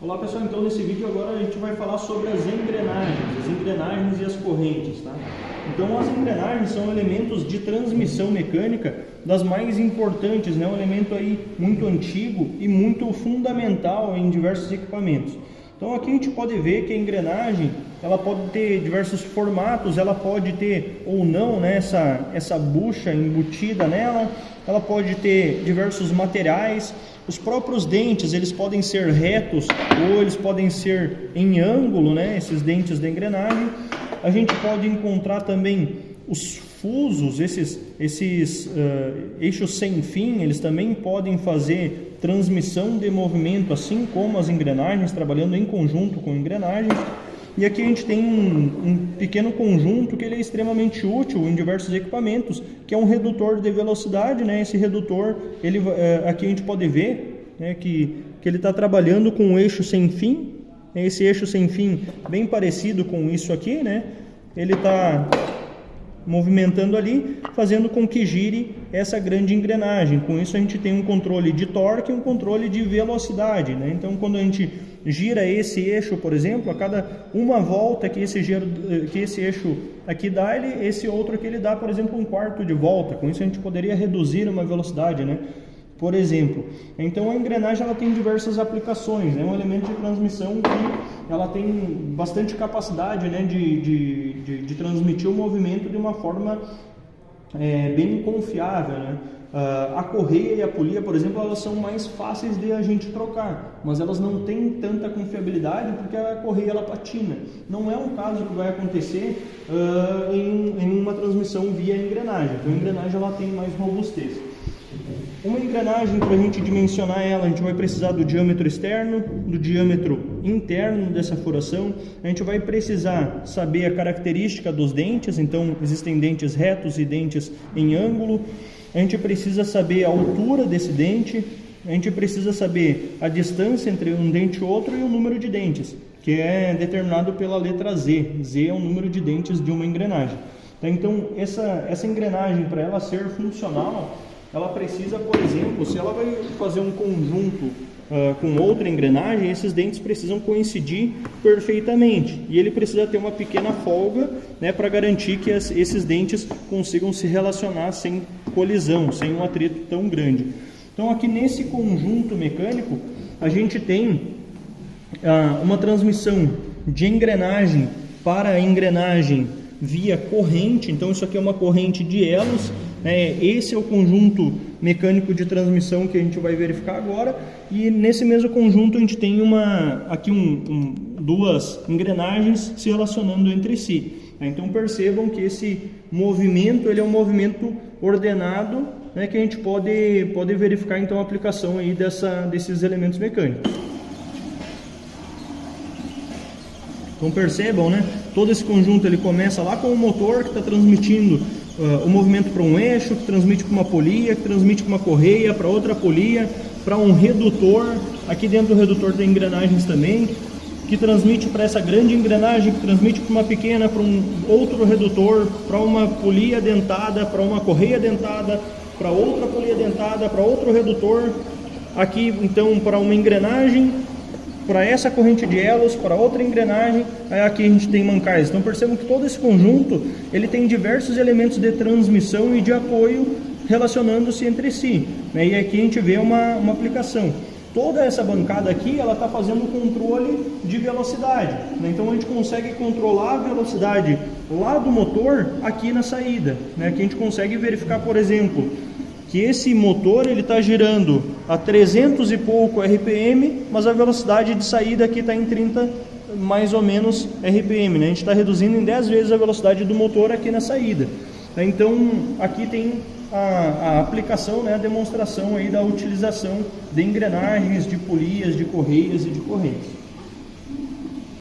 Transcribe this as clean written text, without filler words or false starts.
Olá pessoal, então nesse vídeo agora a gente vai falar sobre as engrenagens e as correntes, tá? Então as engrenagens são elementos de transmissão mecânica das mais importantes, né? Um elemento aí muito antigo e muito fundamental em diversos equipamentos. Então aqui a gente pode ver que a engrenagem, ela pode ter diversos formatos, ela pode ter ou não, né, essa bucha embutida nela, ela pode ter diversos materiais. Os próprios dentes, eles podem ser retos ou eles podem ser em ângulo, né, esses dentes da engrenagem. A gente pode encontrar também os fusos, esses eixos sem fim, eles também podem fazer transmissão de movimento, assim como as engrenagens, trabalhando em conjunto com engrenagens. E aqui a gente tem um pequeno conjunto que ele é extremamente útil em diversos equipamentos, que é um redutor de velocidade, né? Esse redutor, aqui a gente pode ver, né, que ele está trabalhando com um eixo sem fim. Esse eixo sem fim bem parecido com isso aqui, né? Ele está movimentando ali, fazendo com que gire essa grande engrenagem. Com isso a gente tem um controle de torque e um controle de velocidade, né? Então quando a gente gira esse eixo, por exemplo, a cada uma volta que esse eixo aqui dá, esse outro aqui ele dá, por exemplo, um quarto de volta. Com isso a gente poderia reduzir uma velocidade, né? Por exemplo. Então a engrenagem ela tem diversas aplicações, é um elemento de transmissão que ela tem bastante capacidade, né, de transmitir o movimento de uma forma bem confiável, né? A correia e a polia, por exemplo, elas são mais fáceis de a gente trocar, mas elas não têm tanta confiabilidade porque a correia ela patina. Não é um caso que vai acontecer em uma transmissão via engrenagem. Então a engrenagem ela tem mais robustez. Uma engrenagem, para a gente dimensionar ela, a gente vai precisar do diâmetro externo, do diâmetro interno dessa furação. A gente vai precisar saber a característica dos dentes, então existem dentes retos e dentes em ângulo. A gente precisa saber a altura desse dente, a gente precisa saber a distância entre um dente e outro e o número de dentes, que é determinado pela letra Z. Z é o número de dentes de uma engrenagem. Então, essa engrenagem, para ela ser funcional, ela precisa, por exemplo, se ela vai fazer um conjunto com outra engrenagem, esses dentes precisam coincidir perfeitamente. E ele precisa ter uma pequena folga, né, para garantir que esses dentes consigam se relacionar sem colisão, sem um atrito tão grande. Então aqui nesse conjunto mecânico, a gente tem uma transmissão de engrenagem para engrenagem via corrente. Então isso aqui é uma corrente de elos. Esse é o conjunto mecânico de transmissão que a gente vai verificar agora, e nesse mesmo conjunto a gente tem duas engrenagens se relacionando entre si. Então percebam que esse movimento ele é um movimento ordenado, né, que a gente pode verificar então a aplicação aí desses elementos mecânicos. Então percebam, né, todo esse conjunto ele começa lá com o motor que está transmitindo o movimento para um eixo, que transmite para uma polia, que transmite para uma correia, para outra polia, para um redutor, aqui dentro do redutor tem engrenagens também, que transmite para essa grande engrenagem, que transmite para uma pequena, para um outro redutor, para uma polia dentada, para uma correia dentada, para outra polia dentada, para outro redutor, aqui então para uma engrenagem, para essa corrente de elos, para outra engrenagem, aqui a gente tem mancais. Então percebam que todo esse conjunto ele tem diversos elementos de transmissão e de apoio relacionando-se entre si, né? E aqui a gente vê uma aplicação. Toda essa bancada aqui ela está fazendo controle de velocidade, né? Então a gente consegue controlar a velocidade lá do motor aqui na saída, né? Aqui a gente consegue verificar, por exemplo, que esse motor ele está girando a 300 e pouco RPM, mas a velocidade de saída aqui está em 30 mais ou menos RPM, né? A gente está reduzindo em 10 vezes a velocidade do motor aqui na saída. Então aqui tem a aplicação, né, a demonstração aí da utilização de engrenagens, de polias, de correias e de correntes.